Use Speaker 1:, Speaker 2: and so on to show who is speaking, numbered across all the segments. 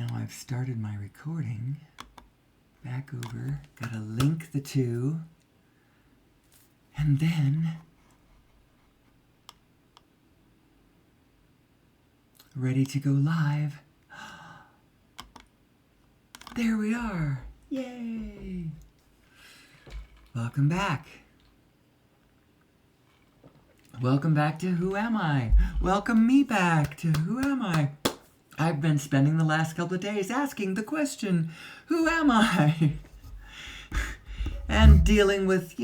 Speaker 1: Now I've started my recording. Back over. Gotta link the two. And then ready to go live. There we are. Yay! Welcome back. Welcome back to Who Am I? Welcome me back to Who Am I? I've been spending the last couple of days asking the question, who am I? And dealing with,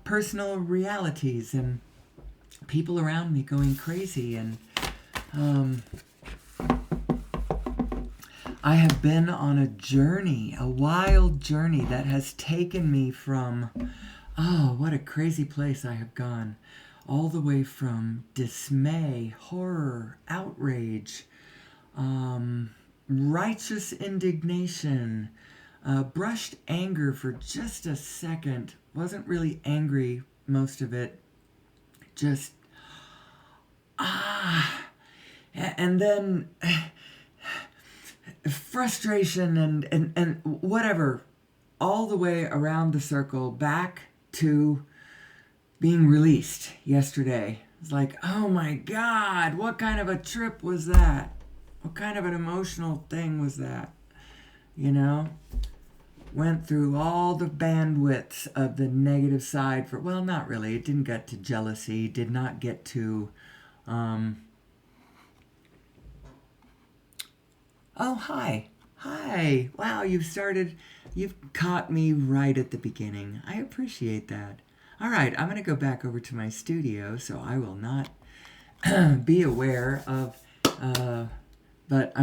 Speaker 1: personal realities and people around me going crazy. And I have been on a journey, a wild journey that has taken me from, what a crazy place I have gone. All the way from dismay, horror, outrage, righteous indignation, brushed anger for just a second. Wasn't really angry, most of it. Just, and then frustration and whatever, all the way around the circle, back to being released yesterday. It's like, oh my God, what kind of a trip was that? What kind of an emotional thing was that? Went through all the bandwidths of the negative side for, well, not really. It didn't get to jealousy, did not get to, oh, hi. Hi. Wow, you've caught me right at the beginning. I appreciate that. All right, I'm going to go back over to my studio, so I will not be aware of, but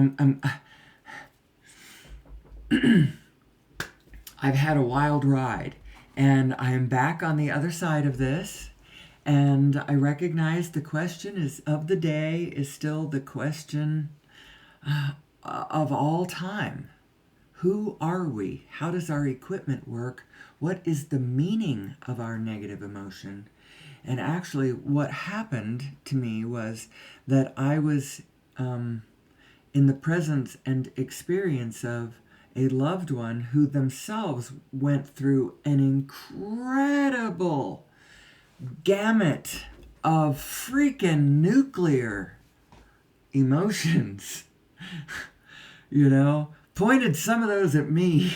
Speaker 1: I've had a wild ride, and I am back on the other side of this, and I recognize the question of the day is still the question of all time. Who are we? How does our equipment work? What is the meaning of our negative emotion? And actually, what happened to me was that I was in the presence and experience of a loved one who themselves went through an incredible gamut of freaking nuclear emotions. Pointed some of those at me,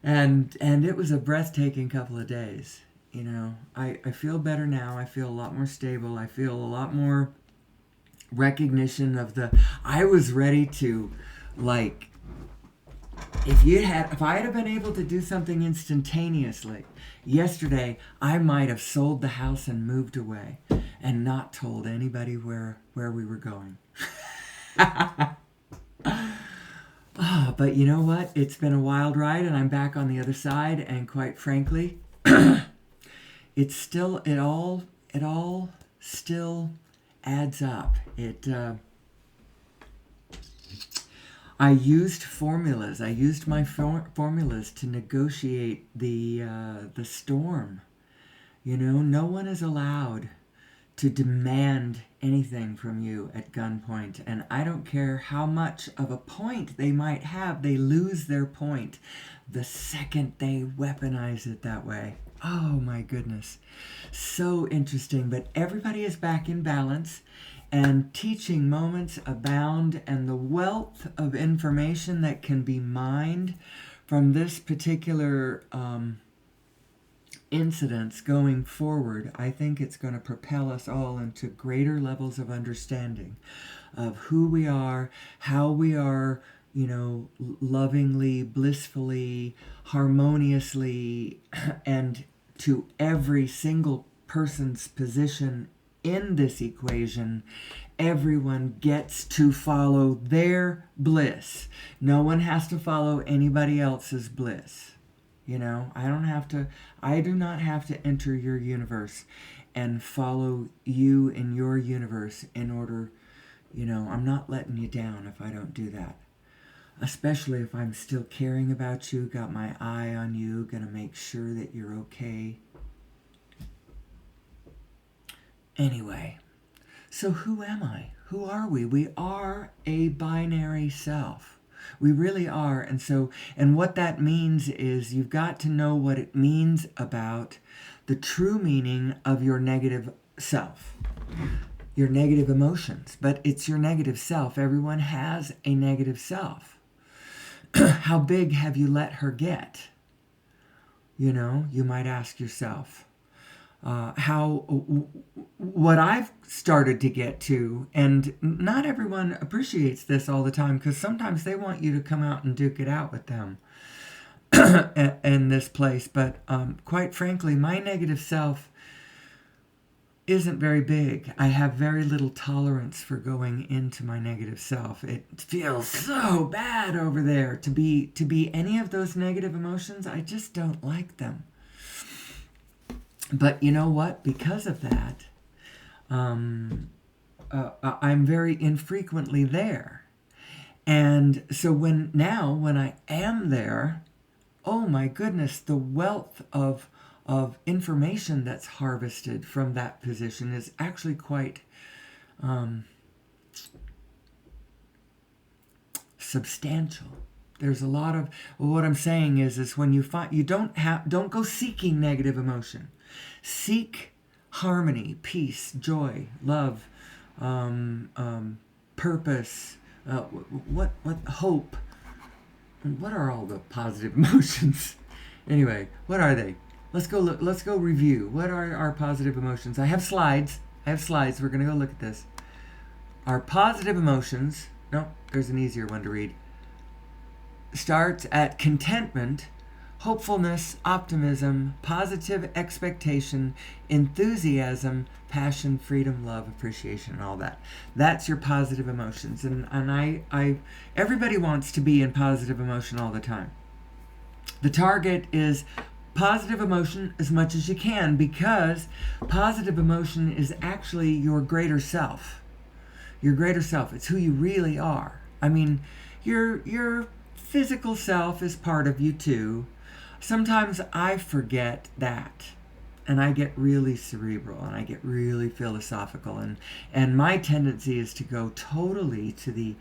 Speaker 1: and it was a breathtaking couple of days. I feel better now. I feel a lot more stable. I feel a lot more recognition of I was ready to, like, if I had been able to do something instantaneously yesterday, I might have sold the house and moved away and not told anybody where we were going. But you know what? It's been a wild ride, and I'm back on the other side. And quite frankly, it all still adds up. I used formulas. I used my formulas to negotiate the storm. No one is allowed to demand anything from you at gunpoint. And I don't care how much of a point they might have, they lose their point the second they weaponize it that way. Oh my goodness. So interesting. But everybody is back in balance, and teaching moments abound, and the wealth of information that can be mined from this particular incidents going forward, I think it's going to propel us all into greater levels of understanding of who we are, how we are, lovingly, blissfully, harmoniously, and to every single person's position in this equation, everyone gets to follow their bliss. No one has to follow anybody else's bliss. I do not have to enter your universe and follow you in your universe in order, I'm not letting you down if I don't do that. Especially if I'm still caring about you, got my eye on you, gonna make sure that you're okay. Anyway, so who am I? Who are we? We are a binary self. We really are. And what that means is you've got to know what it means about the true meaning of your negative self, your negative emotions. But it's your negative self. Everyone has a negative self. How big have you let her get? You might ask yourself. What I've started to get to, and not everyone appreciates this all the time, because sometimes they want you to come out and duke it out with them in this place. But quite frankly, my negative self isn't very big. I have very little tolerance for going into my negative self. It feels so bad over there to be any of those negative emotions. I just don't like them. But you know what? Because of that, I'm very infrequently there. And so when I am there, oh my goodness, the wealth of information that's harvested from that position is actually quite substantial. There's a lot of, well, what I'm saying is when you don't go seeking negative emotion. Seek harmony, peace, joy, love, purpose, what hope. What are all the positive emotions? Anyway, what are they? Let's go look. Let's go review. What are our positive emotions? I have slides. We're gonna go look at this. Our positive emotions. No, there's an easier one to read. Starts at contentment, hopefulness, optimism, positive expectation, enthusiasm, passion, freedom, love, appreciation, and all that. That's your positive emotions. And I everybody wants to be in positive emotion all the time. The target is positive emotion as much as you can, because positive emotion is actually your greater self. Your greater self. It's who you really are. I mean, your physical self is part of you too. Sometimes I forget that, and I get really cerebral, and I get really philosophical, and my tendency is to go totally to the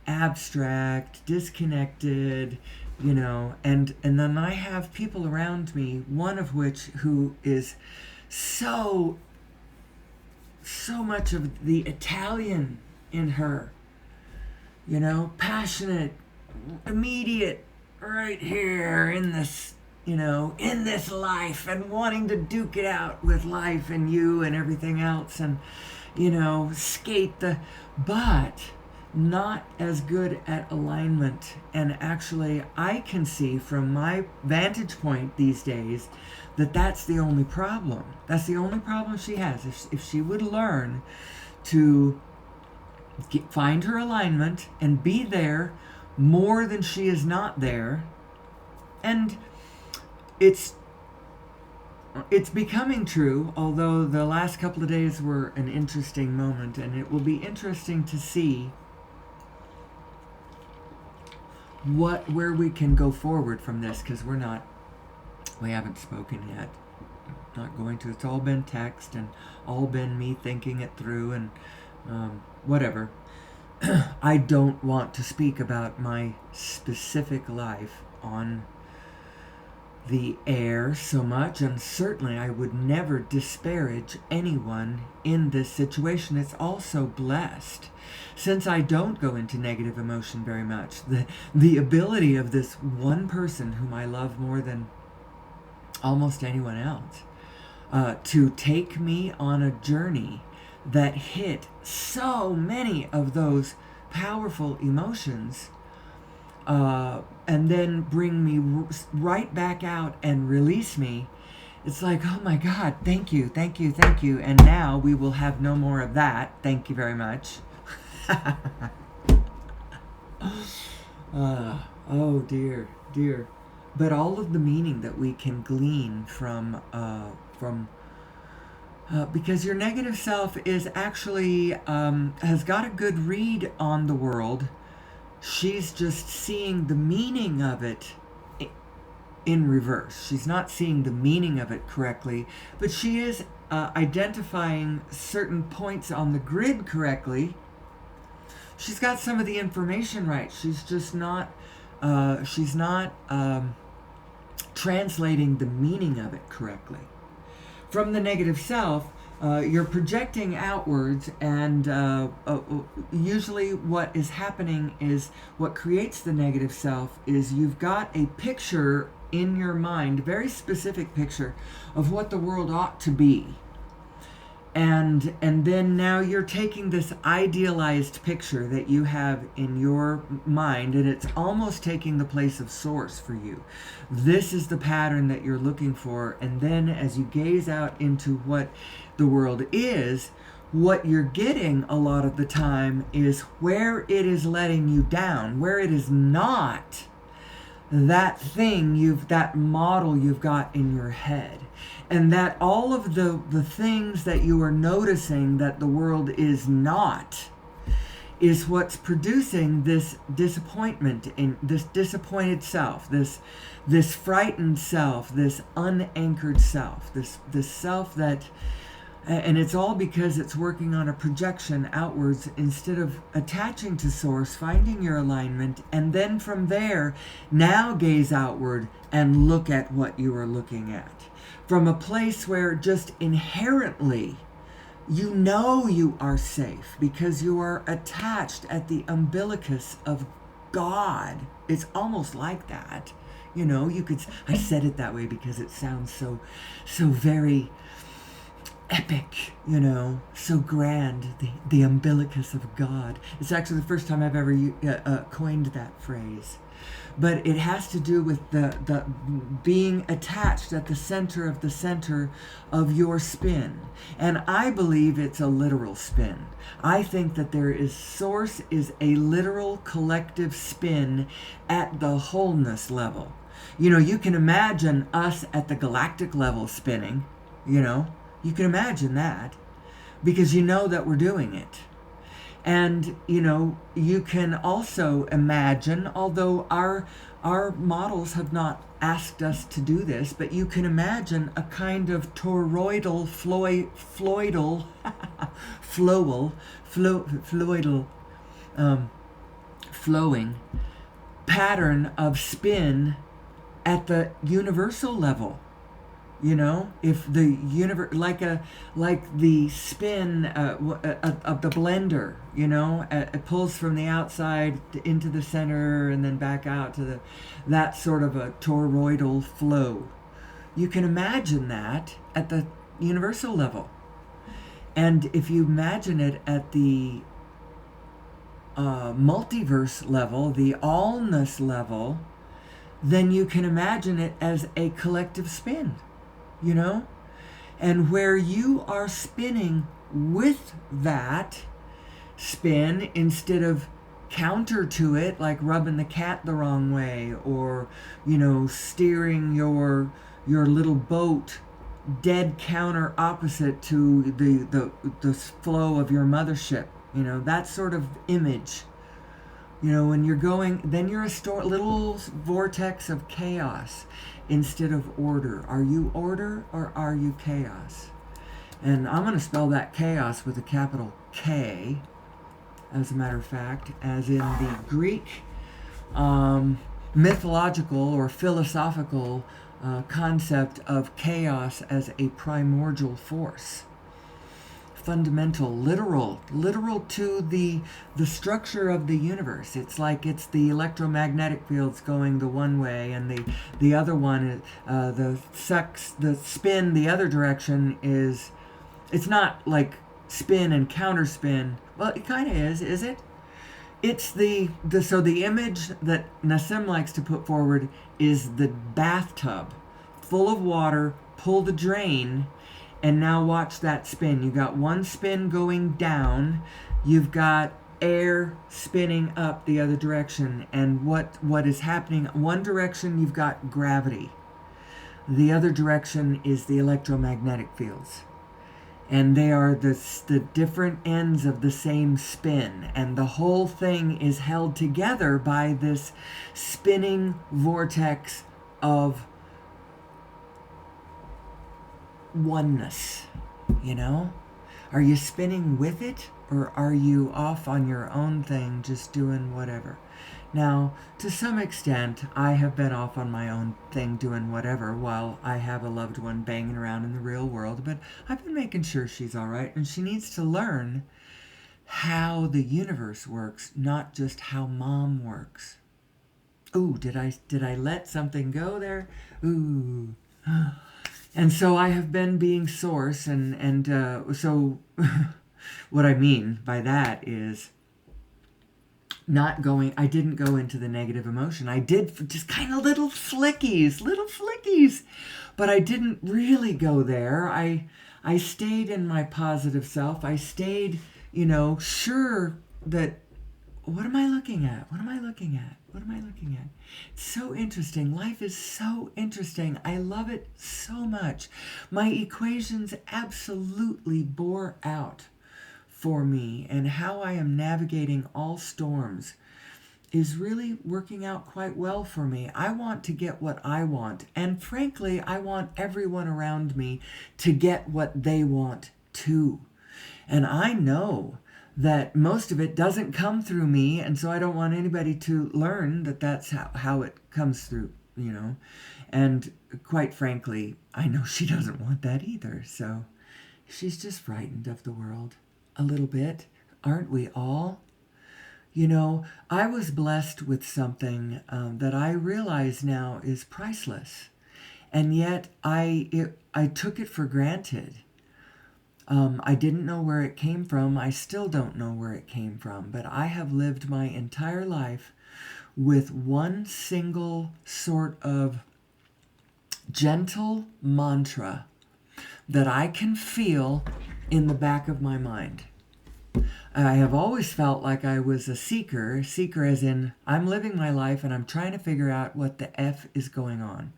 Speaker 1: abstract, disconnected, and then I have people around me, one of which who is so much of the Italian in her, passionate, immediate, right here in this, in this life, and wanting to duke it out with life and you and everything else, and, skate but not as good at alignment. And actually, I can see from my vantage point these days that that's the only problem. That's the only problem she has. If she would learn to find her alignment and be there more than she is not there, and it's becoming true, although the last couple of days were an interesting moment, and it will be interesting to see where we can go forward from this, because we haven't spoken yet. Not going to. It's all been text and all been me thinking it through, and whatever. I don't want to speak about my specific life on the air so much, and certainly I would never disparage anyone in this situation. It's also blessed, since I don't go into negative emotion very much. The ability of this one person whom I love more than almost anyone else, to take me on a journey that hit so many of those powerful emotions, and then bring me right back out and release me. It's like, oh my God, thank you. And now we will have no more of that. Thank you very much. Oh dear. But all of the meaning that we can glean from because your negative self is actually has got a good read on the world. She's just seeing the meaning of it in reverse. She's not seeing the meaning of it correctly, but she is identifying certain points on the grid correctly. she's got some of the information right. She's just not, she's not translating the meaning of it correctly. From the negative self, you're projecting outwards, and usually what is happening is what creates the negative self is you've got a picture in your mind, very specific picture of what the world ought to be. And then now you're taking this idealized picture that you have in your mind, and it's almost taking the place of source for you. This is the pattern that you're looking for, and then as you gaze out into what the world is, what you're getting a lot of the time is where it is letting you down, where it is not that thing that model you've got in your head. And that all of the things that you are noticing that the world is not is what's producing this disappointment, in this disappointed self, this frightened self, this unanchored self, this self that, and it's all because it's working on a projection outwards instead of attaching to source, finding your alignment, and then from there, now gaze outward and look at what you are looking at. From a place where just inherently you know you are safe because you are attached at the umbilicus of God. It's almost like that. You know, you could, I said it that way because it sounds so very epic, you know, so grand, the umbilicus of God. It's actually the first time I've ever coined that phrase. But it has to do with the being attached at the center of your spin. And I believe it's a literal spin. I think that source is a literal collective spin at the wholeness level. You know, you can imagine us at the galactic level spinning, you know. You can imagine that because you know that we're doing it. And, you know, you can also imagine, although our models have not asked us to do this, but you can imagine a kind of toroidal, flowing pattern of spin at the universal level. You know, if the universe, like the spin of the blender, you know, it pulls from the outside into the center and then back out to that sort of a toroidal flow. You can imagine that at the universal level. And if you imagine it at the multiverse level, the allness level, then you can imagine it as a collective spin. You know, and where you are spinning with that spin instead of counter to it, like rubbing the cat the wrong way, or, you know, steering your little boat dead counter opposite to the flow of your mothership. You know, that sort of image. You know, when you're going, then you're a little vortex of chaos instead of order. Are you order or are you chaos? And I'm going to spell that chaos with a capital K, as a matter of fact, as in the Greek mythological or philosophical concept of chaos as a primordial force. Fundamental, literal to the structure of the universe. It's like it's the electromagnetic fields going the one way, and the other one, the spin the other direction is. It's not like spin and counterspin. Well, it kind of is it? It's so the image that Nassim likes to put forward is the bathtub full of water. Pull the drain. And now watch that spin. You've got one spin going down. You've got air spinning up the other direction. And what is happening? One direction, you've got gravity. The other direction is the electromagnetic fields. And they are the different ends of the same spin. And the whole thing is held together by this spinning vortex of oneness. You know, are you spinning with it Or are you off on your own thing, just doing whatever? Now, to some extent, I have been off on my own thing doing whatever while I have a loved one banging around in the real world, but I've been making sure she's all right, and she needs to learn how the universe works, not just how mom works. Ooh, did I let something go there? Ooh. And so I have been being source, so what I mean by that is not going, I didn't go into the negative emotion. I did just kind of little flickies, but I didn't really go there. I stayed in my positive self. I stayed, sure that what am I looking at? What am I looking at? What am I looking at? It's so interesting. Life is so interesting. I love it so much. My equations absolutely bore out for me, and how I am navigating all storms is really working out quite well for me. I want to get what I want, and frankly, I want everyone around me to get what they want too. And I know that most of it doesn't come through me, and so I don't want anybody to learn that that's how it comes through. And quite frankly, I know she doesn't want that either, so she's just frightened of the world a little bit. Aren't we all? I was blessed with something that I realize now is priceless, and yet I took it for granted. I didn't know where it came from. I still don't know where it came from, but I have lived my entire life with one single sort of gentle mantra that I can feel in the back of my mind. I have always felt like I was a seeker as in I'm living my life and I'm trying to figure out what the F is going on.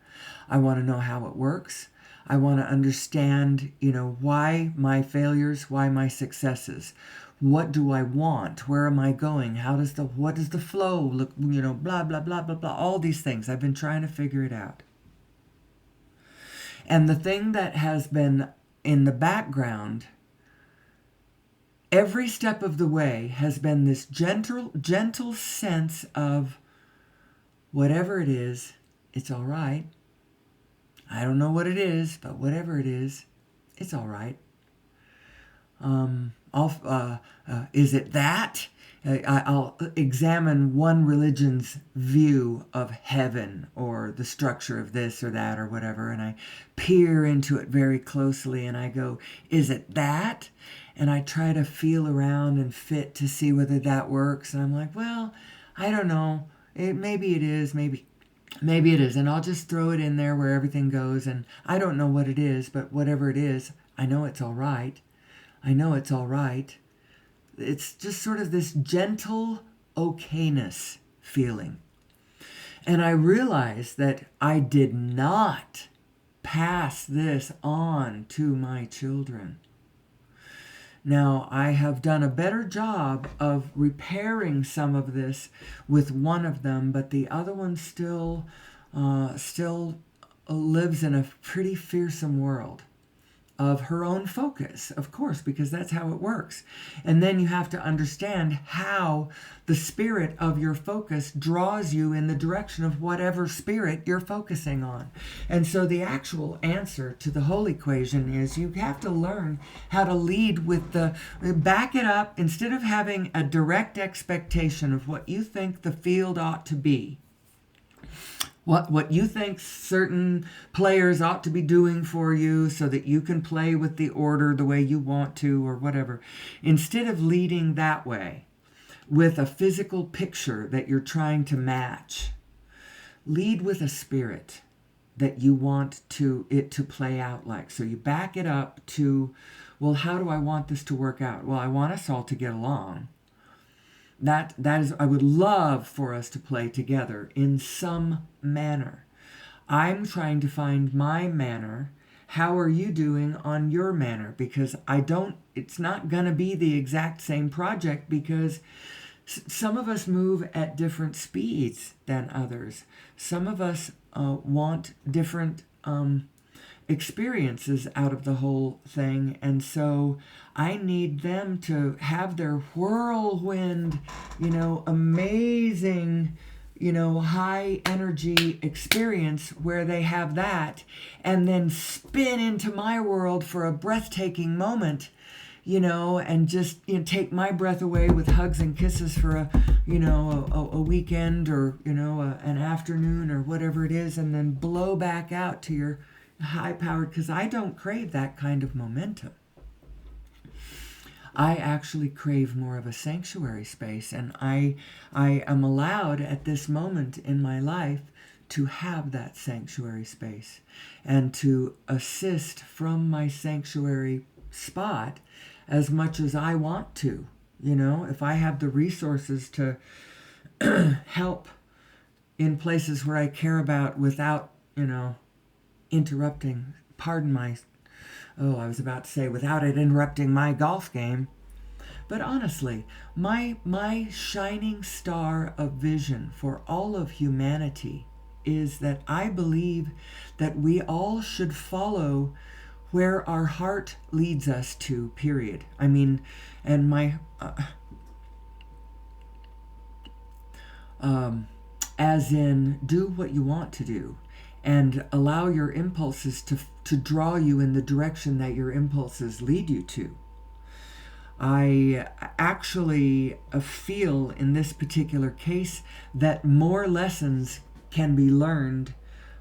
Speaker 1: I want to know how it works. I want to understand, why my failures, why my successes. What do I want? Where am I going? What does the flow look, blah, blah, blah, blah, blah, all these things. I've been trying to figure it out. And the thing that has been in the background every step of the way has been this gentle sense of whatever it is, it's all right. I don't know what it is, but whatever it is, it's all right. Is it that? I'll examine one religion's view of heaven or the structure of this or that or whatever, and I peer into it very closely and I go, is it that? And I try to feel around and fit to see whether that works. And I'm like, well, I don't know. Maybe it is, maybe it is. And I'll just throw it in there where everything goes. And I don't know what it is, but whatever it is, I know it's all right. I know it's all right. It's just sort of this gentle okayness feeling. And I realized that I did not pass this on to my children. Now, I have done a better job of repairing some of this with one of them, but the other one still lives in a pretty fearsome world of her own focus, of course, because that's how it works. And then you have to understand how the spirit of your focus draws you in the direction of whatever spirit you're focusing on. And so the actual answer to the whole equation is you have to learn how to lead with back it up instead of having a direct expectation of what you think the field ought to be. What you think certain players ought to be doing for you so that you can play with the order the way you want to or whatever. Instead of leading that way with a physical picture that you're trying to match, lead with a spirit that you want it to play out like. So you back it up to, well, how do I want this to work out? Well, I want us all to get along. That is, I would love for us to play together in some manner. I'm trying to find my manner. How are you doing on your manner? Because it's not going to be the exact same project because some of us move at different speeds than others. Some of us want different experiences out of the whole thing. And so I need them to have their whirlwind, amazing, high energy experience where they have that and then spin into my world for a breathtaking moment, and just take my breath away with hugs and kisses for a weekend or an afternoon or whatever it is, and then blow back out to your high powered, because I don't crave that kind of momentum. I actually crave more of a sanctuary space, and I am allowed at this moment in my life to have that sanctuary space and to assist from my sanctuary spot as much as I want to. If I have the resources to help in places where I care about without, interrupting, I was about to say without it interrupting my golf game. But honestly, my shining star of vision for all of humanity is that I believe that we all should follow where our heart leads us to, period. I mean, and my, as in, do what you want to do and allow your impulses to draw you in the direction that your impulses lead you to. I actually feel in this particular case that more lessons can be learned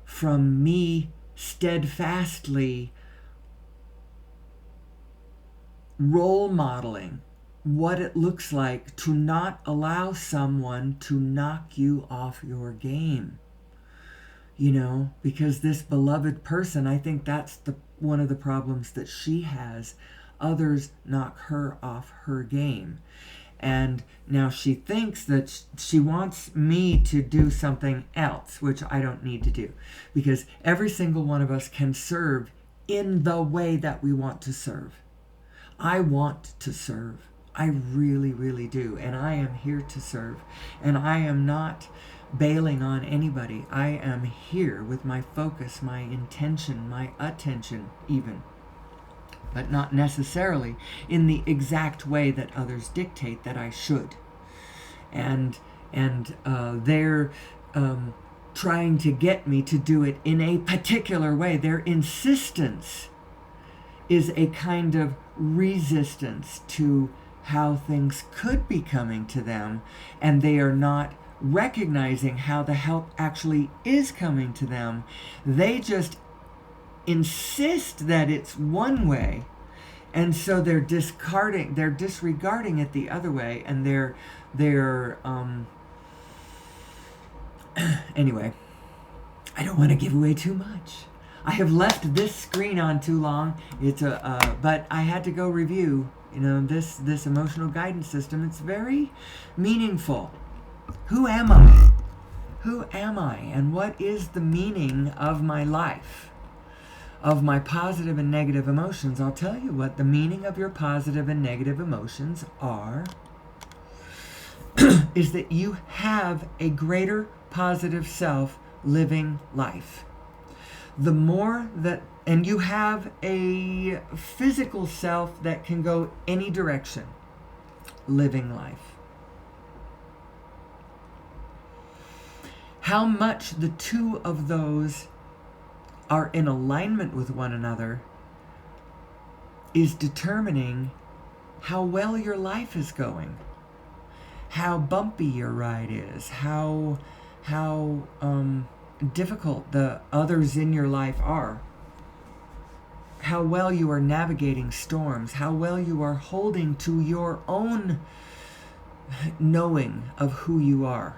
Speaker 1: from me steadfastly role modeling what it looks like to not allow someone to knock you off your game. Because this beloved person, I think that's one of the problems that she has. Others knock her off her game. And now she thinks that she wants me to do something else, which I don't need to do. Because every single one of us can serve in the way that we want to serve. I want to serve. I really, really do. And I am here to serve. And I am not bailing on anybody. I am here with my focus, my intention, my attention even. But not necessarily in the exact way that others dictate that I should. And they're trying to get me to do it in a particular way. Their insistence is a kind of resistance to how things could be coming to them, and they are not recognizing how the help actually is coming to them. They just insist that it's one way, and so they're disregarding it the other way, and they're anyway, I don't want to give away too much. I have left this screen on too long. But I had to go review, this emotional guidance system. It's very meaningful. Who am I? Who am I? And what is the meaning of my life? Of my positive and negative emotions? I'll tell you what the meaning of your positive and negative emotions are. Is that you have a greater positive self living life. The more that, and you have a physical self that can go any direction, living life. How much the two of those are in alignment with one another is determining how well your life is going, how bumpy your ride is, how difficult the others in your life are, how well you are navigating storms, how well you are holding to your own knowing of who you are.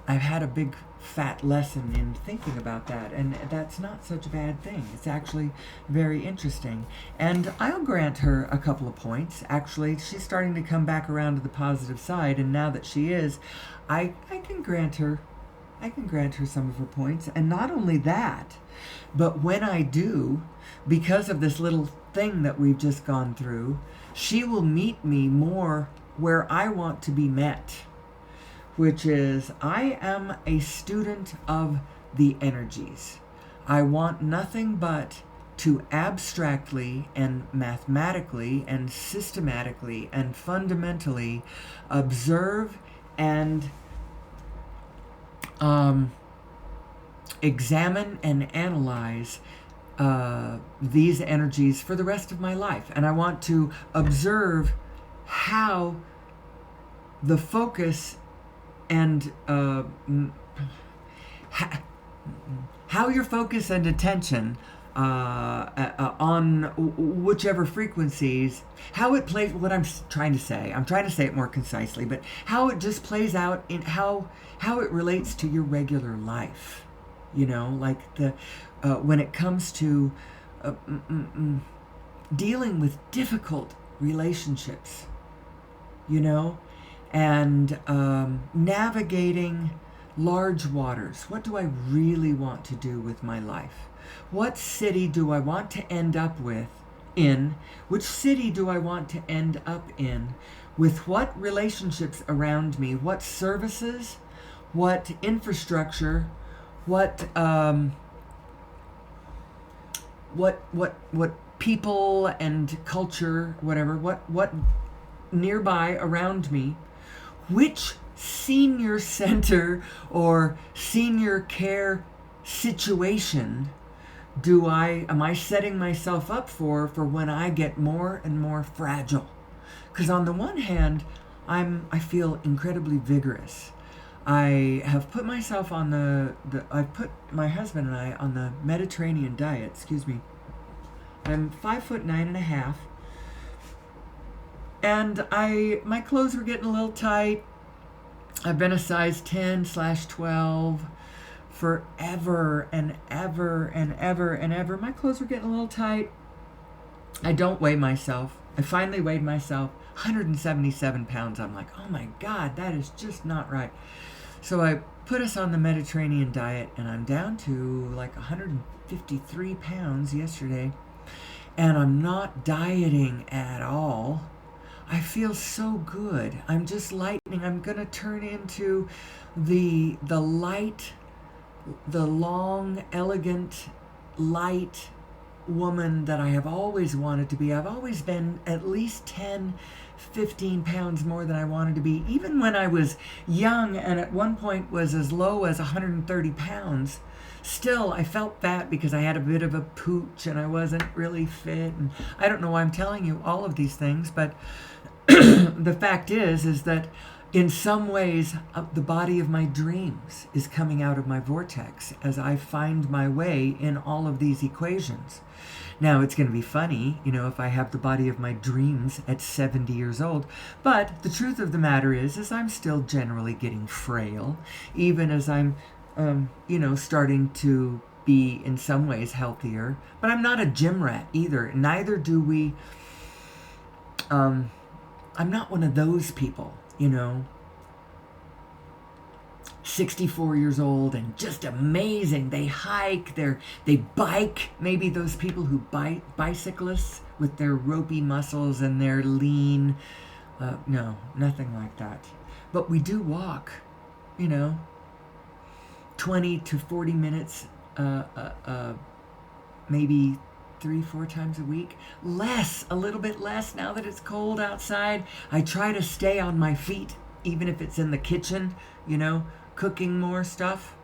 Speaker 1: I've had a big fat lesson in thinking about that, and that's not such a bad thing. It's actually very interesting, and I'll grant her a couple of points. Actually, she's starting to come back around to the positive side, and now that she is, I can grant her some of her points. And not only that, but when I do, because of this little thing that we've just gone through, she will meet me more where I want to be met, which is I am a student of the energies. I want nothing but to abstractly and mathematically and systematically and fundamentally observe and examine and analyze these energies for the rest of my life. And I want to observe how the focus and how your focus and attention on whichever frequencies, how it plays, what I'm trying to say it more concisely, but how it just plays out in how it relates to your regular life. Like when it comes to dealing with difficult relationships, and navigating large waters. What do I really want to do with my life? What city do I want to end up in? Which city do I want to end up in? With what relationships around me? What services? What infrastructure? What people and culture, whatever, what nearby around me? Which senior center or senior care situation am I setting myself up for when I get more and more fragile? Because on the one hand, I feel incredibly vigorous. I have put myself on I've put my husband and I on the Mediterranean diet. Excuse me. I'm 5'9.5", and my clothes were getting a little tight. I've been a size 10/12 forever and ever and ever and ever. My clothes were getting a little tight. I don't weigh myself. I finally weighed myself, 177 pounds. I'm like, oh my God, that is just not right. So I put us on the Mediterranean diet, and I'm down to like 153 pounds yesterday. And I'm not dieting at all. I feel so good. I'm just lightening. I'm going to turn into the light, the long, elegant, light woman that I have always wanted to be. I've always been at least 10, 15 pounds more than I wanted to be. Even when I was young and at one point was as low as 130 pounds, still I felt fat because I had a bit of a pooch and I wasn't really fit. And I don't know why I'm telling you all of these things, but the fact is that in some ways the body of my dreams is coming out of my vortex as I find my way in all of these equations. Now, it's going to be funny, if I have the body of my dreams at 70 years old. But the truth of the matter is I'm still generally getting frail, even as I'm, starting to be in some ways healthier. But I'm not a gym rat either. Neither do we. I'm not one of those people, 64 years old and just amazing. They hike, they bike. Maybe those people who bicyclists with their ropey muscles and their lean. No, nothing like that. But we do walk, 20 to 40 minutes, maybe 3-4 times a week. A little bit less now that it's cold outside. I try to stay on my feet, even if it's in the kitchen, cooking more stuff.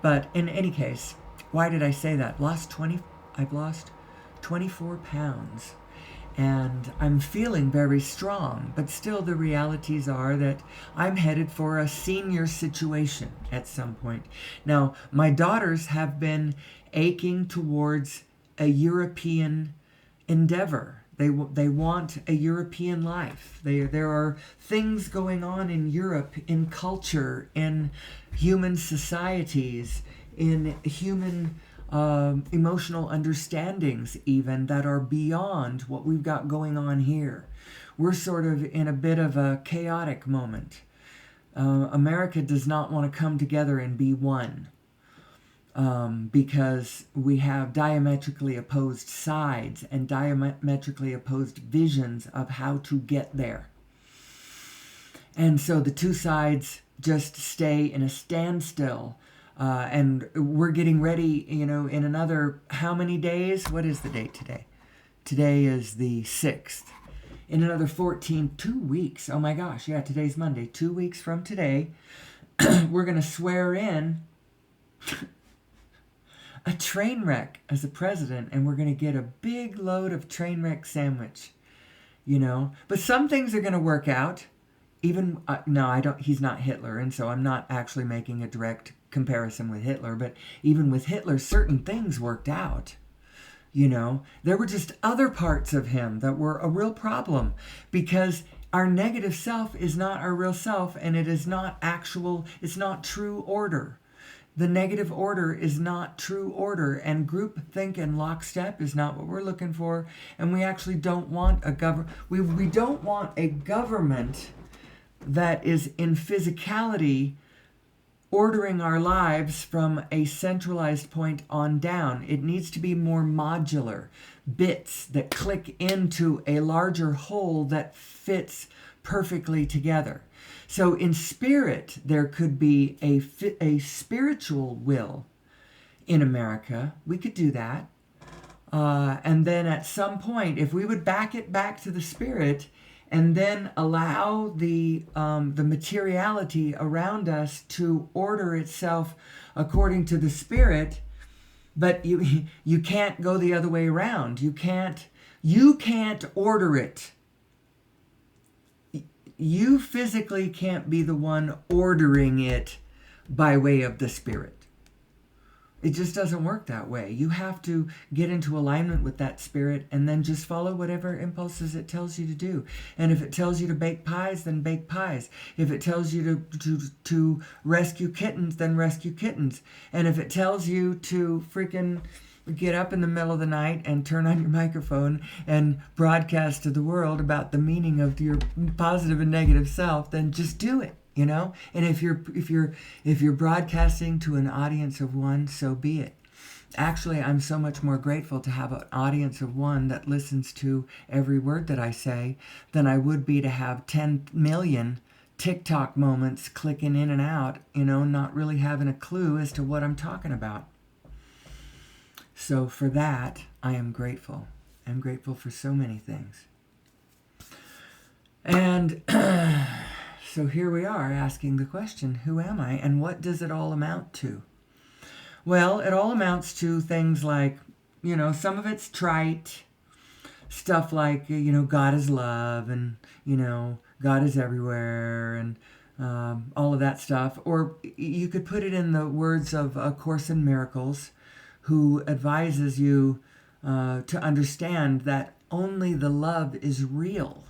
Speaker 1: But in any case, why did I say that? I've lost 24 pounds. And I'm feeling very strong, but still the realities are that I'm headed for a senior situation at some point. Now, my daughters have been aching towards a European endeavor. They want a European life. There are things going on in Europe, in culture, in human societies, in human emotional understandings even, that are beyond what we've got going on here. We're sort of in a bit of a chaotic moment. America does not want to come together and be one. Because we have diametrically opposed sides and diametrically opposed visions of how to get there. And so the two sides just stay in a standstill. And we're getting ready, in another how many days? What is the date today? Today is the 6th. In another 2 weeks. Oh my gosh, yeah, today's Monday. 2 weeks from today, we're going to swear in a train wreck as a president, and we're going to get a big load of train wreck sandwich, But some things are going to work out. Even, no, I don't, he's not Hitler, and so I'm not actually making a direct comparison with Hitler, but even with Hitler, certain things worked out. There were just other parts of him that were a real problem, because our negative self is not our real self, and it is not it's not true order. The negative order is not true order, and groupthink and lockstep is not what we're looking for. And we actually don't want a we don't want a government that is in physicality ordering our lives from a centralized point on down. It needs to be more modular, bits that click into a larger whole that fits perfectly together. So in spirit, there could be a spiritual will in America. We could do that. And then at some point, if we would back it back to the spirit, and then allow the materiality around us to order itself according to the spirit, but you can't go the other way around. You can't order it. You physically can't be the one ordering it by way of the spirit. It just doesn't work that way. You have to get into alignment with that spirit and then just follow whatever impulses it tells you to do. And if it tells you to bake pies, then bake pies. If it tells you to rescue kittens, then rescue kittens. And if it tells you to freaking get up in the middle of the night and turn on your microphone and broadcast to the world about the meaning of your positive and negative self, then just do it. And if you're broadcasting to an audience of one, so be it. Actually, I'm so much more grateful to have an audience of one that listens to every word that I say than I would be to have 10 million TikTok moments clicking in and out, not really having a clue as to what I'm talking about. So for that, I am grateful. I'm grateful for so many things. And so here we are asking the question, who am I and what does it all amount to? Well, it all amounts to things like, some of it's trite, stuff like, God is love and, God is everywhere and all of that stuff. Or you could put it in the words of A Course in Miracles, who advises you to understand that only the love is real.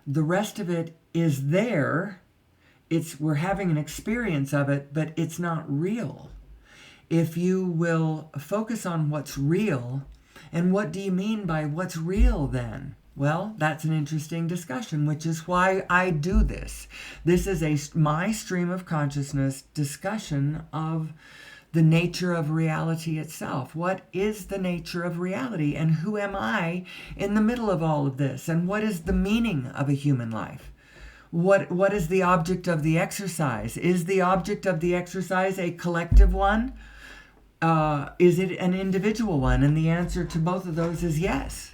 Speaker 1: The rest of it is there. We're having an experience of it, but it's not real. If you will focus on what's real, and what do you mean by what's real then? Well, that's an interesting discussion, which is why I do this. This is my stream of consciousness discussion of the nature of reality itself. What is the nature of reality, and who am I in the middle of all of this? And what is the meaning of a human life? What is the object of the exercise? Is the object of the exercise a collective one? Is it an individual one? And the answer to both of those is yes.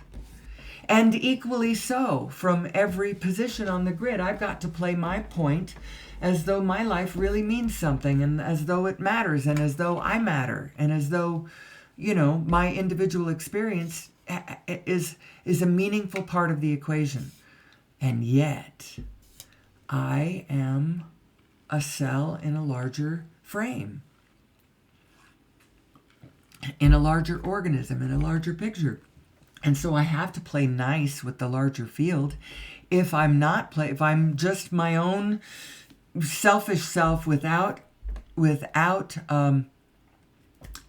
Speaker 1: And equally so, from every position on the grid, I've got to play my point as though my life really means something, and as though it matters, and as though I matter, and as though, my individual experience is a meaningful part of the equation. And yet, I am a cell in a larger frame, in a larger organism, in a larger picture. And so I have to play nice with the larger field. If I'm just my own selfish self without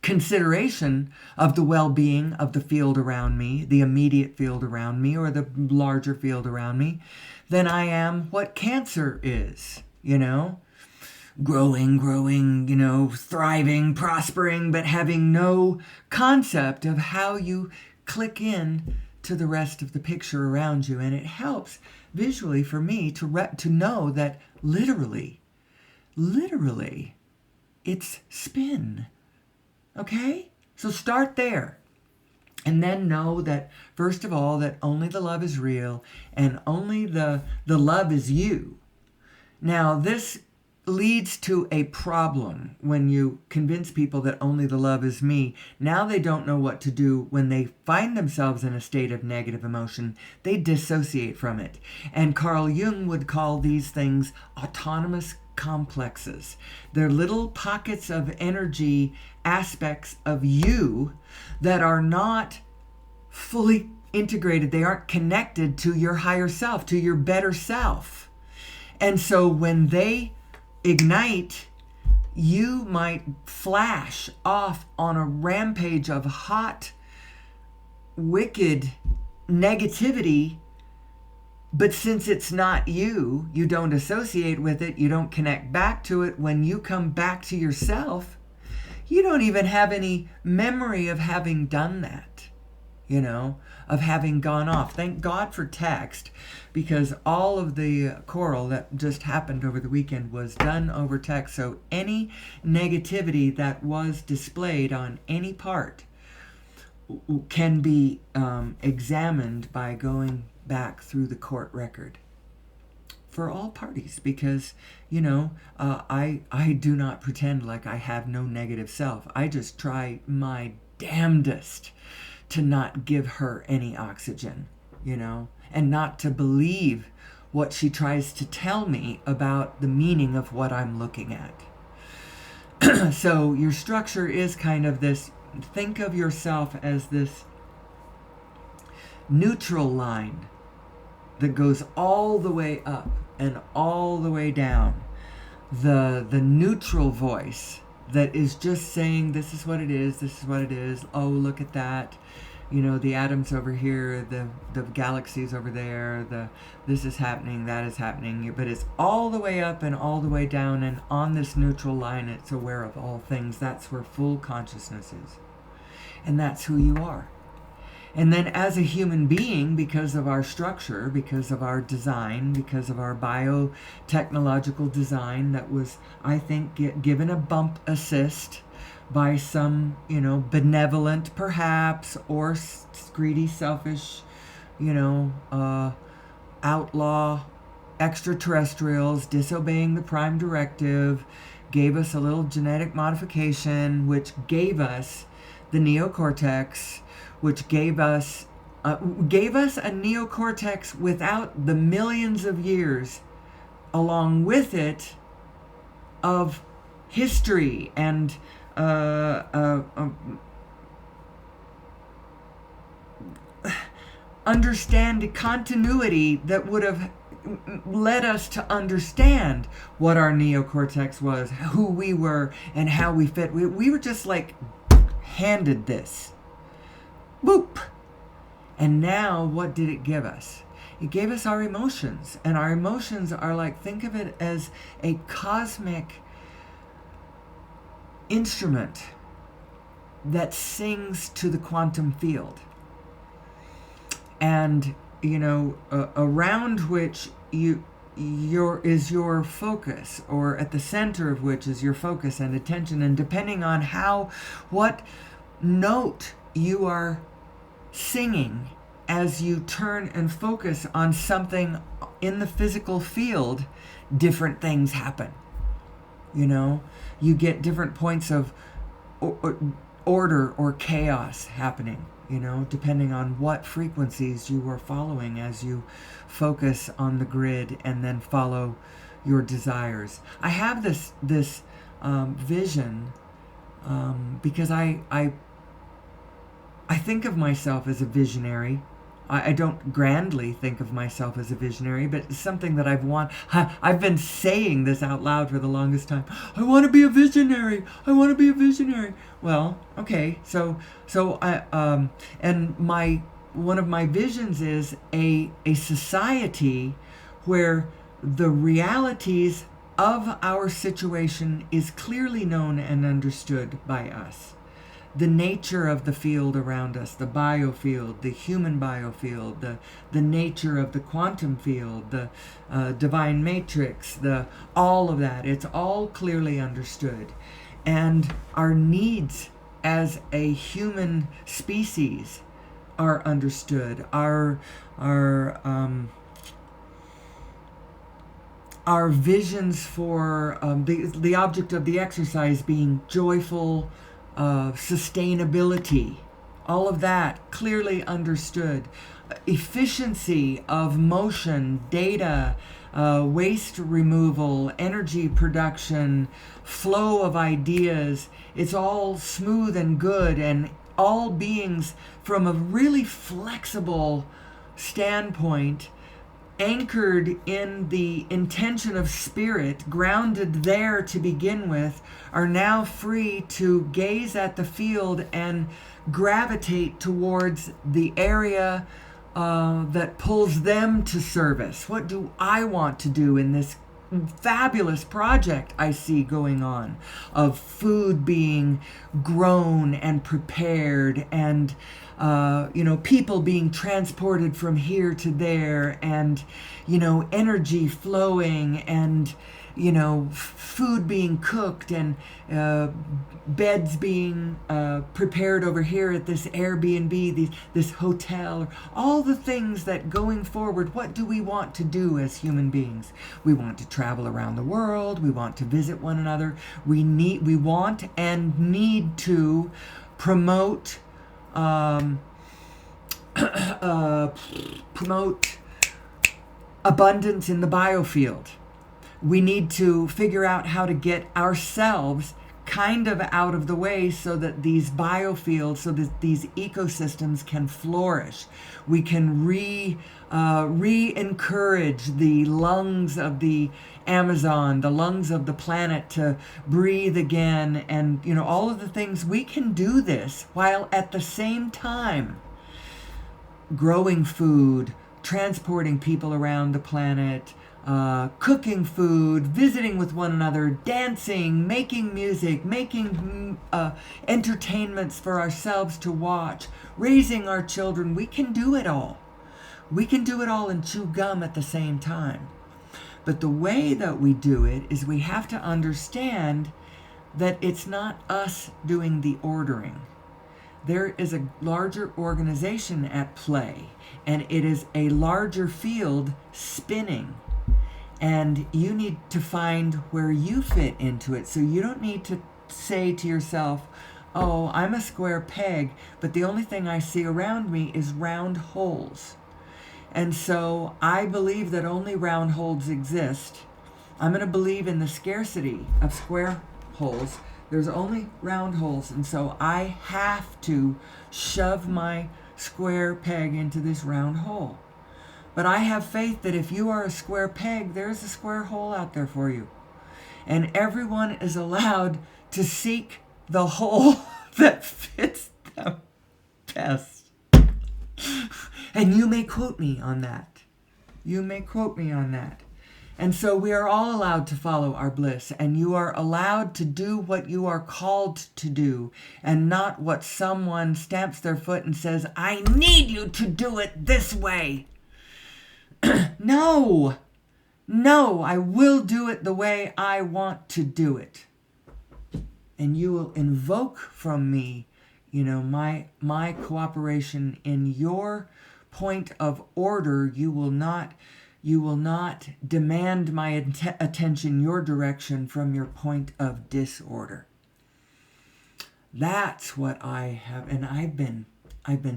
Speaker 1: consideration of the well-being of the field around me, the immediate field around me, or the larger field around me, then I am what cancer is, growing, thriving, prospering, but having no concept of how you click in to the rest of the picture around you, and it helps visually for me to know that literally, it's spin. Okay? So start there. And then know that, first of all, that only the love is real and only the love is you. Now, this leads to a problem when you convince people that only the love is me. Now they don't know what to do when they find themselves in a state of negative emotion. They dissociate from it. And Carl Jung would call these things autonomous complexes. They're little pockets of energy, aspects of you that are not fully integrated. They aren't connected to your higher self, to your better self. And so when they ignite, you might flash off on a rampage of hot, wicked negativity. But since it's not you, you don't associate with it, you don't connect back to it. When you come back to yourself, you don't even have any memory of having done that, of having gone off. Thank God for text, because all of the choral that just happened over the weekend was done over text. So any negativity that was displayed on any part can be examined by going back through the court record for all parties, because I do not pretend like I have no negative self. I just try my damnedest to not give her any oxygen, and not to believe what she tries to tell me about the meaning of what I'm looking at. So your structure is kind of this. Think of yourself as this neutral line that goes all the way up and all the way down. The neutral voice that is just saying, this is what it is, this is what it is. Oh, look at that. The atoms over here, the galaxies over there, this is happening, that is happening. But it's all the way up and all the way down, and on this neutral line, it's aware of all things. That's where full consciousness is. And that's who you are. And then as a human being, because of our structure, because of our design, because of our biotechnological design that was, I think, given a bump assist by some, benevolent perhaps, or greedy, selfish, outlaw extraterrestrials disobeying the prime directive, gave us a little genetic modification, which gave us the neocortex, which gave us a neocortex without the millions of years along with it of history and understand continuity that would have led us to understand what our neocortex was, who we were, and how we fit. We were just like handed this. Boop! And now what did it give us? It gave us our emotions. And our emotions are like, think of it as a cosmic instrument that sings to the quantum field. And, around which is your focus, or at the center of which is your focus and attention. And depending on what note you are singing as you turn and focus on something in the physical field, different things happen. You get different points of order or chaos happening, depending on what frequencies you are following as you focus on the grid and then follow your desires. I have this vision because I think of myself as a visionary. I don't grandly think of myself as a visionary, but it's something that I've been saying this out loud for the longest time. I want to be a visionary. I want to be a visionary. Well, okay. So I and one of my visions is a society where the realities of our situation is clearly known and understood by us. the nature of the field around us, the biofield, the human biofield, the nature of the quantum field, the divine matrix, all of that. It's all clearly understood. And our needs as a human species are understood. Our visions for the object of the exercise being joyful sustainability, all of that clearly understood. Efficiency of motion, data, waste removal, energy production, flow of ideas, it's all smooth and good, and all beings from a really flexible standpoint, anchored in the intention of spirit, grounded there to begin with, are now free to gaze at the field and gravitate towards the area that pulls them to service. What do I want to do in this fabulous project I see going on of food being grown and prepared, and people being transported from here to there, and energy flowing, and food being cooked, and beds being prepared over here at this Airbnb, this hotel, all the things that going forward, what do we want to do as human beings? We want to travel around the world. We want to visit one another. We want and need to promote promote abundance in the biofield. We need to figure out how to get ourselves kind of out of the way so that these biofields, so that these ecosystems can flourish. We can re-encourage the lungs of the Amazon, the lungs of the planet to breathe again, and all of the things. We can do this while at the same time growing food, transporting people around the planet, cooking food, visiting with one another, dancing, making music, making entertainments for ourselves to watch, raising our children. We can do it all. We can do it all and chew gum at the same time. But the way that we do it is we have to understand that it's not us doing the ordering. There is a larger organization at play, and it is a larger field spinning. And you need to find where you fit into it. So you don't need to say to yourself, oh, I'm a square peg, but the only thing I see around me is round holes. And so I believe that only round holes exist. I'm going to believe in the scarcity of square holes. There's only round holes. And so I have to shove my square peg into this round hole. But I have faith that if you are a square peg, there's a square hole out there for you. And everyone is allowed to seek the hole that fits them best. And you may quote me on that. You may quote me on that. And so we are all allowed to follow our bliss, and you are allowed to do what you are called to do, and not what someone stamps their foot and says, I need you to do it this way. No, I will do it the way I want to do it. And you will invoke from me, my cooperation in your point of order. You will not demand my attention, your direction, from your point of disorder. That's what I have, and I've been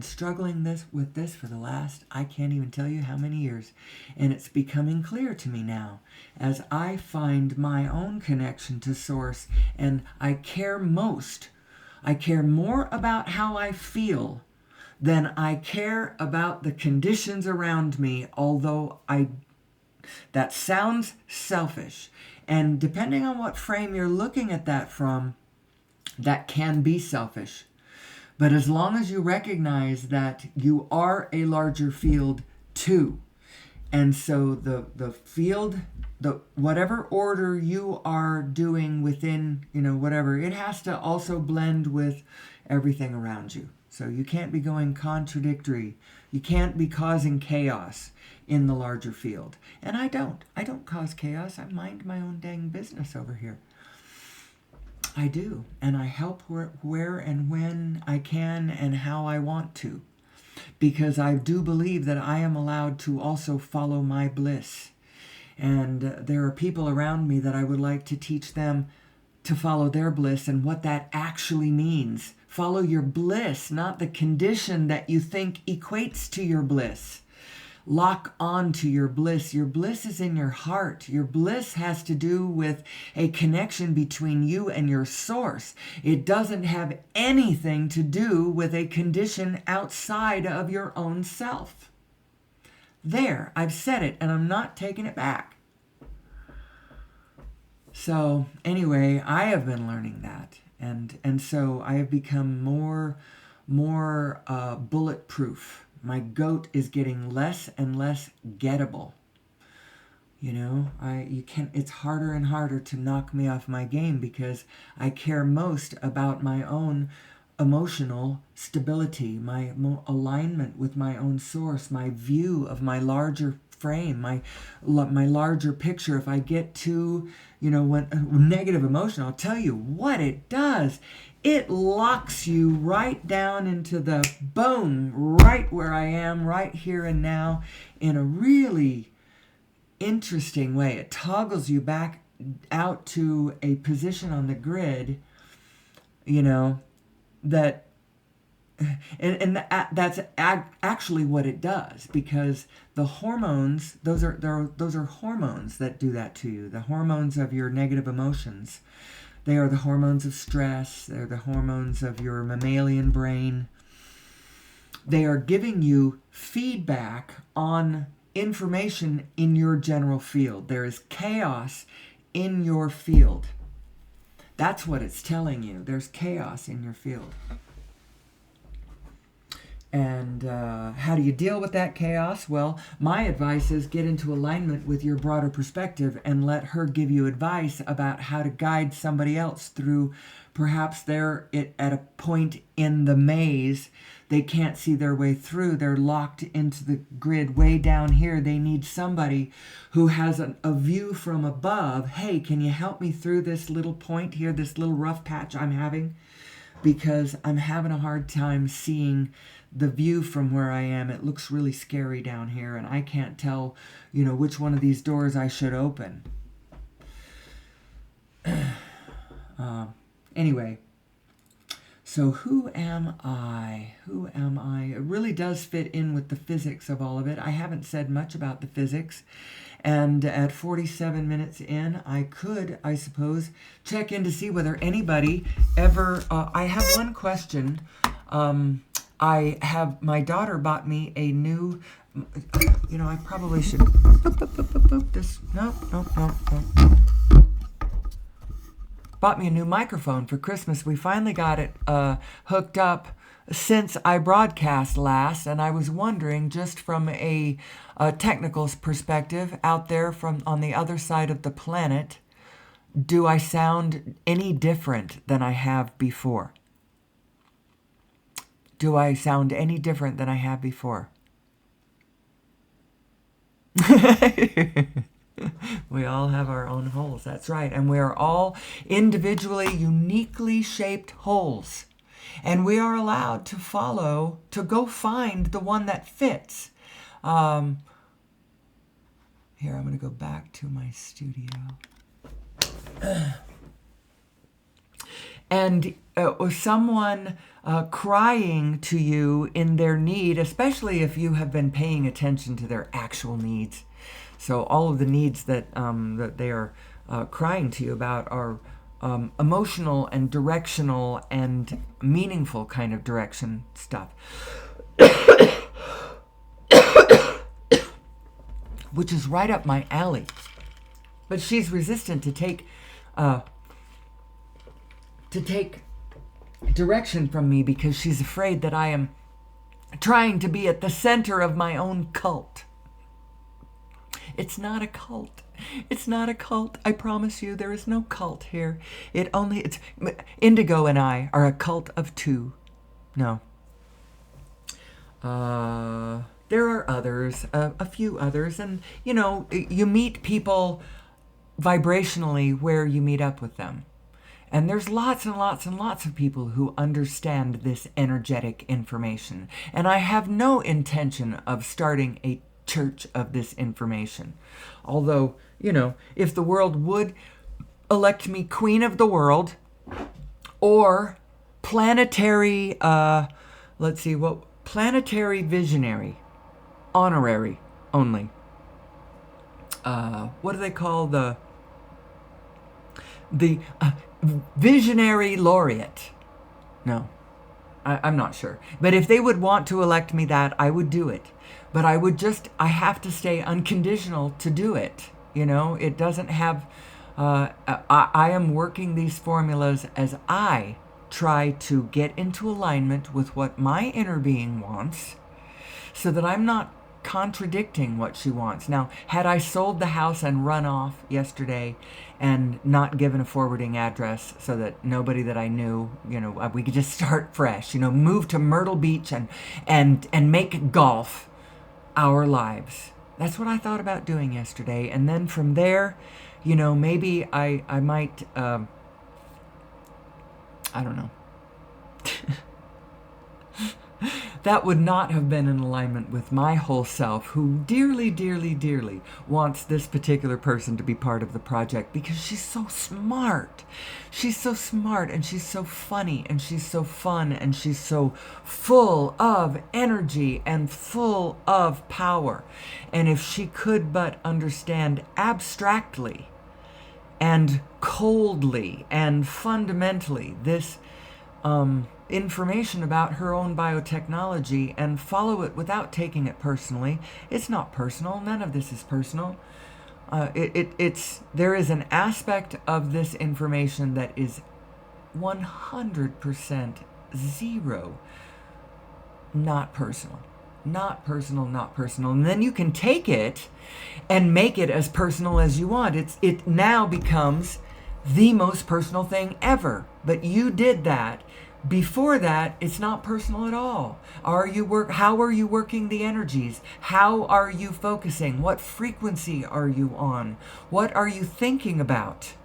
Speaker 1: struggling with this for the last, I can't even tell you how many years. And it's becoming clear to me now as I find my own connection to Source, and I care more about how I feel than I care about the conditions around me, although that sounds selfish. And depending on what frame you're looking at that from, that can be selfish. But as long as you recognize that you are a larger field too, and so the field, whatever order you are doing within, whatever, it has to also blend with everything around you. So you can't be going contradictory. You can't be causing chaos in the larger field. And I don't. I don't cause chaos. I mind my own dang business over here. I do. And I help where and when I can and how I want to. Because I do believe that I am allowed to also follow my bliss. And there are people around me that I would like to teach them to follow their bliss and what that actually means. Follow your bliss, not the condition that you think equates to your bliss. Lock on to your bliss. Your bliss is in your heart. Your bliss has to do with a connection between you and your source. It doesn't have anything to do with a condition outside of your own self. There, I've said it, and I'm not taking it back. So anyway, I have been learning that, and so I have become more bulletproof. My goat is getting less and less gettable. You know, it's harder and harder to knock me off my game because I care most about my own emotional stability, my alignment with my own source, my view of my larger frame, my larger picture. If I get too, when negative emotion, I'll tell you what it does. It locks you right down into the boom, right where I am, right here and now, in a really interesting way. It toggles you back out to a position on the grid, that, and that's actually what it does, because the hormones, those are hormones that do that to you. The hormones of your negative emotions. They are the hormones of stress. They're the hormones of your mammalian brain. They are giving you feedback on information in your general field. There is chaos in your field. That's what it's telling you. There's chaos in your field. And how do you deal with that chaos? Well, my advice is get into alignment with your broader perspective and let her give you advice about how to guide somebody else through. Perhaps they're at a point in the maze. They can't see their way through. They're locked into the grid way down here. They need somebody who has a view from above. Hey, can you help me through this little point here, this little rough patch I'm having? Because I'm having a hard time seeing the view from where I am. It looks really scary down here, and I can't tell, which one of these doors I should open. Anyway, so who am I? Who am I? It really does fit in with the physics of all of it. I haven't said much about the physics. And at 47 minutes in, I could, I suppose, check in to see whether anybody ever... I have one question. My daughter bought me a new... I probably should... This... No. Bought me a new microphone for Christmas. We finally got it hooked up since I broadcast last, and I was wondering, just from a technical perspective, out there on the other side of the planet, do I sound any different than I have before? Do I sound any different than I have before? We all have our own holes, that's right. And we are all individually, uniquely shaped holes. And we are allowed to go find the one that fits. Here, I'm going to go back to my studio. And someone crying to you in their need, especially if you have been paying attention to their actual needs. So all of the needs that they are crying to you about are emotional and directional and meaningful kind of direction stuff. Which is right up my alley. But she's resistant to take direction from me because she's afraid that I am trying to be at the center of my own cult. It's not a cult. It's not a cult. I promise you, there is no cult here. It's Indigo and I are a cult of two. No. There are others, a few others, and you meet people vibrationally where you meet up with them. And there's lots and lots and lots of people who understand this energetic information. And I have no intention of starting a church of this information. Although, if the world would elect me queen of the world or planetary, planetary visionary, honorary only. What do they call the visionary laureate? No, I'm not sure. But if they would want to elect me that, I would do it. But I have to stay unconditional to do it. It doesn't have, I am working these formulas as I try to get into alignment with what my inner being wants so that I'm not contradicting what she wants. Now, had I sold the house and run off yesterday and not given a forwarding address so that nobody that I knew, we could just start fresh, move to Myrtle Beach and make golf our lives. That's what I thought about doing yesterday. And then from there, maybe I might, I don't know. That would not have been in alignment with my whole self, who dearly, dearly, dearly wants this particular person to be part of the project because she's so smart. She's so smart, and she's so funny, and she's so fun, and she's so full of energy and full of power. And if she could but understand abstractly and coldly and fundamentally this information about her own biotechnology and follow it without taking it personally. It's not personal. None of this is personal. There is an aspect of this information that is 100% zero. Not personal. Not personal, not personal. And then you can take it and make it as personal as you want. It now becomes the most personal thing ever. But you did that. Before that, it's not personal at all. How are you working the energies? How are you focusing? What frequency are you on? What are you thinking about?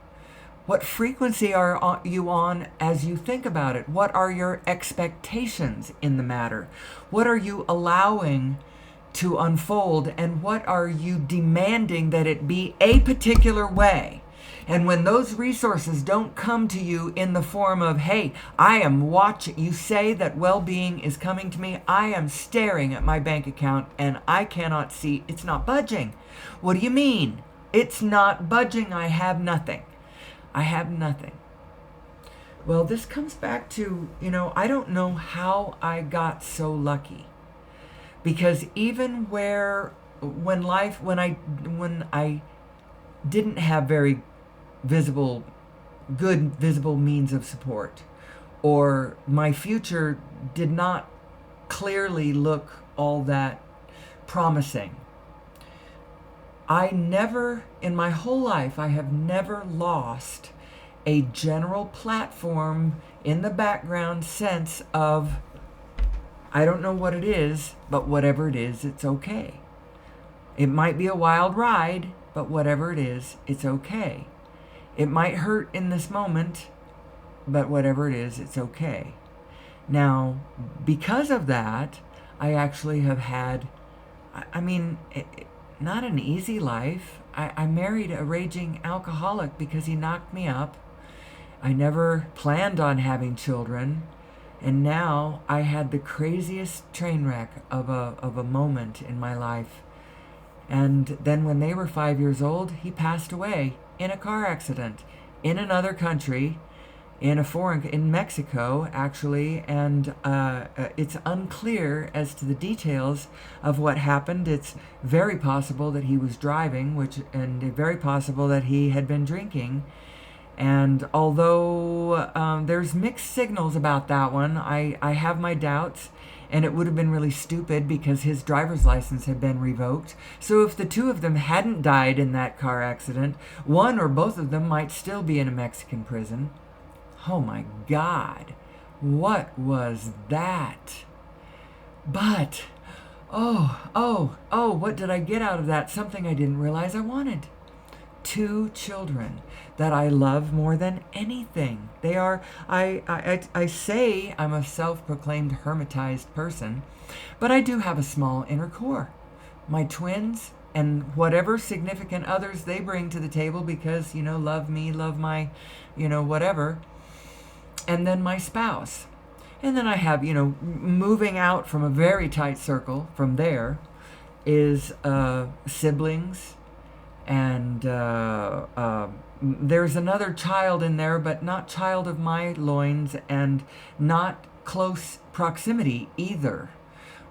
Speaker 1: What frequency are you on as you think about it? What are your expectations in the matter? What are you allowing to unfold? And what are you demanding that it be a particular way? And when those resources don't come to you in the form of, hey, I am watching, you say that well-being is coming to me, I am staring at my bank account and I cannot see, it's not budging. What do you mean? It's not budging, I have nothing. I have nothing. Well, this comes back to, I don't know how I got so lucky. Because even when I didn't have very good visible means of support, or my future did not clearly look all that promising. In my whole life, I have never lost a general platform in the background sense of, I don't know what it is, but whatever it is, it's okay. It might be a wild ride, but whatever it is, it's okay. It might hurt in this moment, but whatever it is, it's okay. Now, because of that, I actually have had, not an easy life. I married a raging alcoholic because he knocked me up. I never planned on having children. And now I had the craziest train wreck of a moment in my life. And then when they were 5 years old, he passed away in a car accident in another country, in Mexico, actually, and it's unclear as to the details of what happened. It's very possible that he was driving, and very possible that he had been drinking. And although there's mixed signals about that one, I have my doubts. And it would have been really stupid because his driver's license had been revoked. So if the two of them hadn't died in that car accident, one or both of them might still be in a Mexican prison. Oh my God. What was that? But, what did I get out of that? Something I didn't realize I wanted. 2 children that I love more than anything. They are, I say I'm a self-proclaimed hermetized person, but I do have a small inner core. My twins and whatever significant others they bring to the table because, love me, love my, whatever. And then my spouse. And then I have, moving out from a very tight circle from there is siblings, and there's another child in there, but not child of my loins and not close proximity either.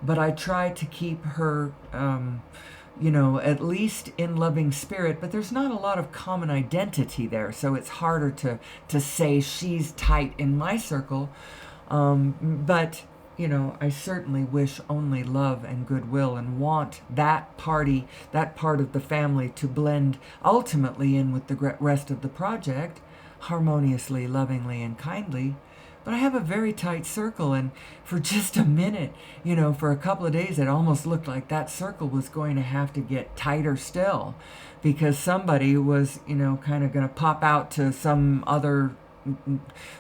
Speaker 1: But I try to keep her, at least in loving spirit, but there's not a lot of common identity there, so it's harder to say she's tight in my circle. But I certainly wish only love and goodwill and want that part of the family to blend ultimately in with the rest of the project, harmoniously, lovingly, and kindly. But I have a very tight circle, and for just a minute, for a couple of days, it almost looked like that circle was going to have to get tighter still because somebody was, kind of going to pop out to some other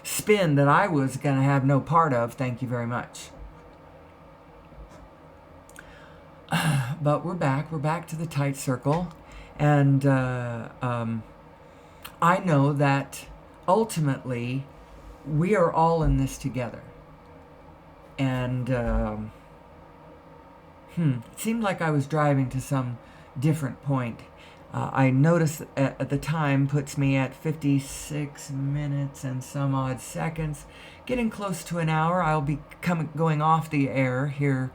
Speaker 1: spin that I was going to have no part of. Thank you very much. But we're back to the tight circle, and I know that ultimately we are all in this together. And it seemed like I was driving to some different point. I noticed at the time puts me at 56 minutes and some odd seconds, getting close to an hour. I'll be going off the air here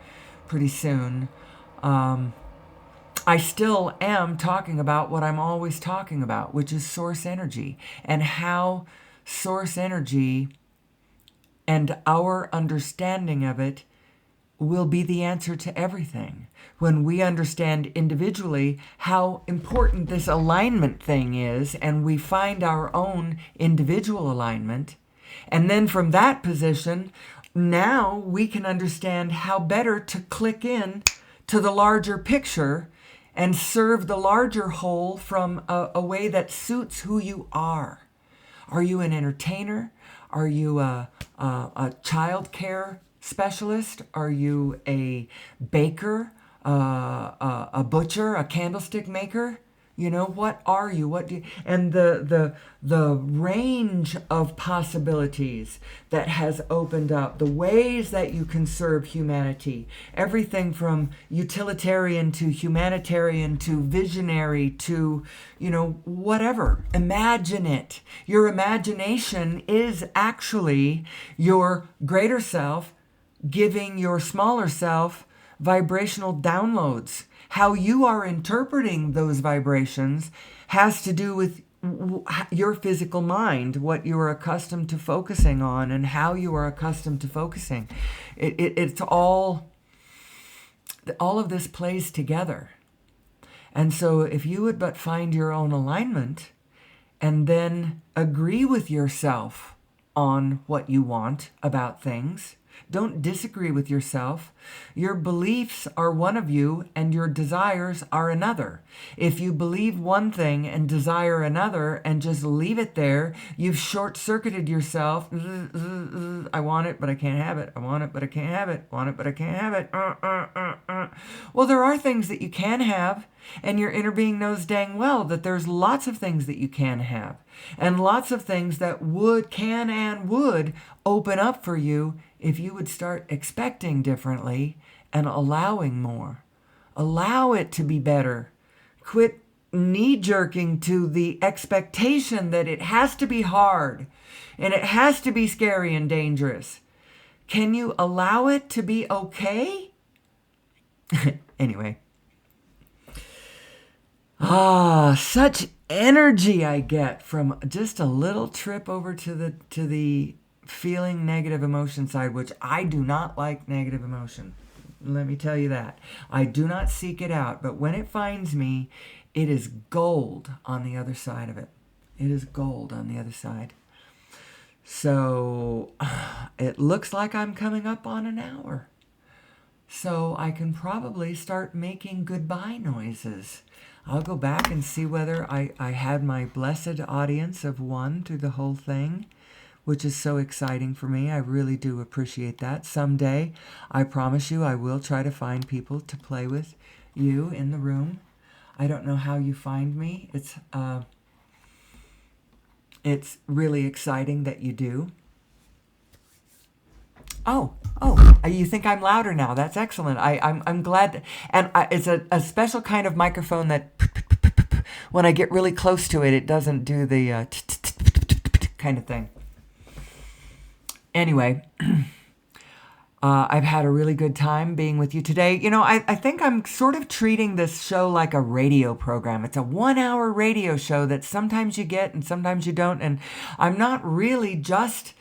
Speaker 1: pretty soon. I still am talking about what I'm always talking about, which is source energy, and how source energy and our understanding of it will be the answer to everything. When we understand individually how important this alignment thing is, and we find our own individual alignment, and then from that position, now we can understand how better to click in to the larger picture and serve the larger whole from a way that suits who you are. Are you an entertainer? Are you a child care specialist? Are you a baker, a butcher, a candlestick maker? What are you? What do you, and the range of possibilities that has opened up, the ways that you can serve humanity, everything from utilitarian to humanitarian to visionary to, whatever. Imagine it. Your imagination is actually your greater self giving your smaller self vibrational downloads. How you are interpreting those vibrations has to do with your physical mind, what you are accustomed to focusing on, and how you are accustomed to focusing. It's all of this plays together. And so if you would but find your own alignment and then agree with yourself on what you want about things, don't disagree with yourself. Your beliefs are one of you and your desires are another. If you believe one thing and desire another and just leave it there, you've short-circuited yourself. I want it, but I can't have it. I want it, but I can't have it. I want it, but I can't have it. Well, there are things that you can have, and your inner being knows dang well that there's lots of things that you can have, and lots of things that can and would open up for you if you would start expecting differently and allowing more. Allow it to be better. Quit knee-jerking to the expectation that it has to be hard and it has to be scary and dangerous. Can you allow it to be okay? Anyway. Such energy I get from just a little trip over to the feeling negative emotion side, which I do not like negative emotion. Let me tell you that. I do not seek it out, but when it finds me, it is gold on the other side of it. It is gold on the other side. So it looks like I'm coming up on an hour. So I can probably start making goodbye noises. I'll go back and see whether I had my blessed audience of one through the whole thing, which is so exciting for me. I really do appreciate that. Someday, I promise you, I will try to find people to play with you in the room. I don't know how you find me. It's really exciting that you do. Oh, you think I'm louder now? That's excellent. I'm glad. And it's a special kind of microphone that when I get really close to it, it doesn't do the kind of thing. Anyway, I've had a really good time being with you today. You know, I think I'm sort of treating this show like a radio program. It's a 1-hour radio show that sometimes you get and sometimes you don't. And I'm not really just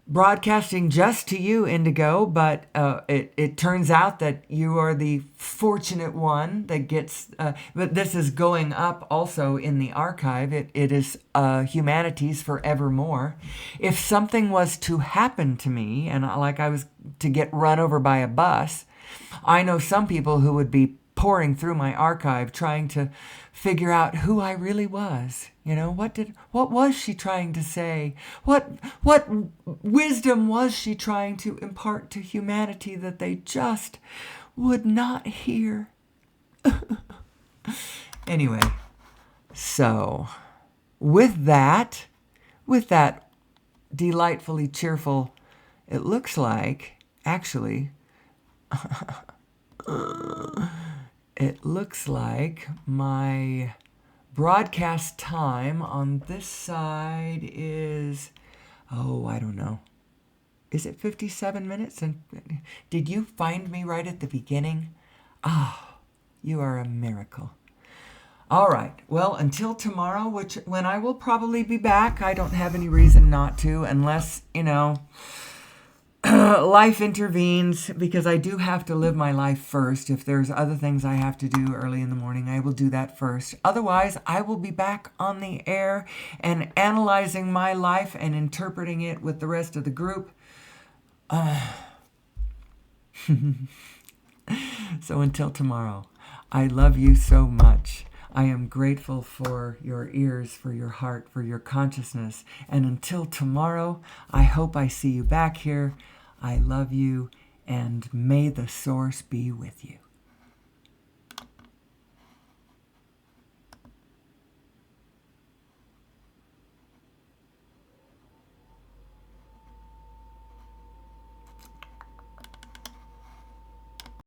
Speaker 1: broadcasting just to you, Indigo, but it turns out that you are the fortunate one that gets, but this is going up also in the archive. It is Humanities Forevermore. If something was to happen to me, and like I was to get run over by a bus, I know some people who would be pouring through my archive trying to figure out who I really was. You know, what was she trying to say? What wisdom was she trying to impart to humanity that they just would not hear? Anyway, so with that delightfully cheerful, it looks like, actually, it looks like my broadcast time on this side is, I don't know. Is it 57 minutes? And did you find me right at the beginning? You are a miracle. All right. Well, until tomorrow, when I will probably be back. I don't have any reason not to, unless, life intervenes, because I do have to live my life first. If there's other things I have to do early in the morning, I will do that first. Otherwise, I will be back on the air and analyzing my life and interpreting it with the rest of the group. So until tomorrow, I love you so much. I am grateful for your ears, for your heart, for your consciousness. And until tomorrow, I hope I see you back here. I love you, and may the source be with you.